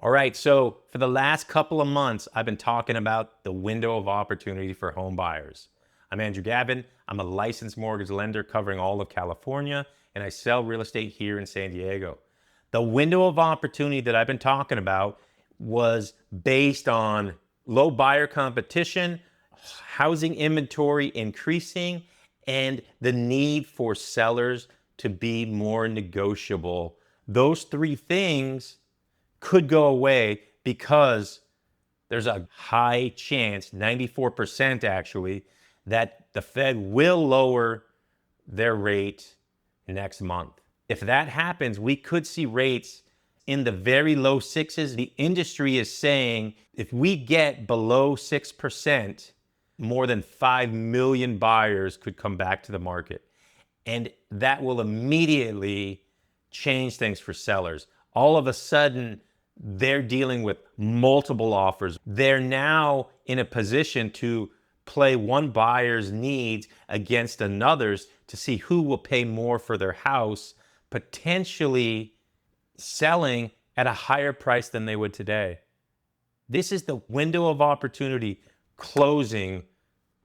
All right, so for the last couple of months, I've been talking about the window of opportunity for home buyers. I'm Andrew Gavin. I'm a licensed mortgage lender covering all of California, and I sell real estate here in San Diego. The window of opportunity that I've been talking about was based on low buyer competition, housing inventory increasing, and the need for sellers to be more negotiable. Those three things could go away because there's a high chance, 94% actually, that the Fed will lower their rate next month. If that happens, we could see rates in the very low sixes. The industry is saying if we get below 6%, more than 5 million buyers could come back to the market. And that will immediately change things for sellers. All of a sudden, they're dealing with multiple offers. They're now in a position to play one buyer's needs against another's to see who will pay more for their house, potentially selling at a higher price than they would today. This is the window of opportunity closing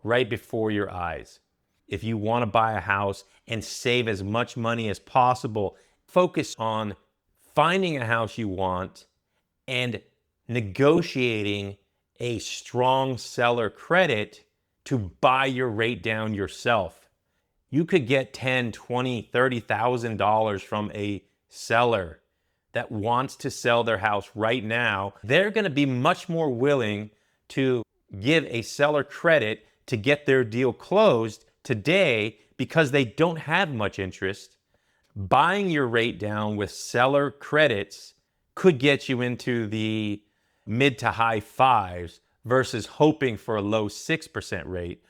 right before your eyes. If you want to buy a house and save as much money as possible, focus on finding a house you want and negotiating a strong seller credit to buy your rate down yourself. You could get $10,000, $20,000, $30,000 from a seller that wants to sell their house right now. They're going to be much more willing to give a seller credit to get their deal closed today because they don't have much interest. Buying your rate down with seller credits could get you into the mid to high fives versus hoping for a low 6% rate.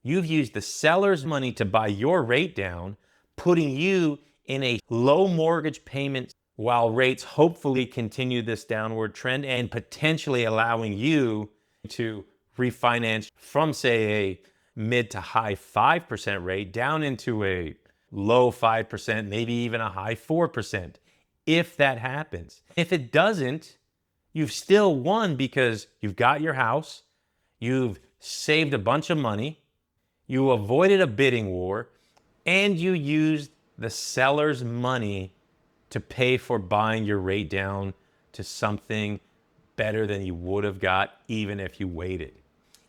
You've used the seller's money to buy your rate down, putting you in a low mortgage payment while rates hopefully continue this downward trend and potentially allowing you to refinance from, say, a mid to high 5% rate down into a low 5%, maybe even a high 4%, if that happens. If it doesn't, you've still won because you've got your house, you've saved a bunch of money, you avoided a bidding war, and you used the seller's money to pay for buying your rate down to something better than you would have got even if you waited.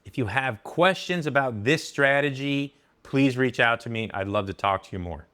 If you have questions about this strategy, please reach out to me. I'd love to talk to you more.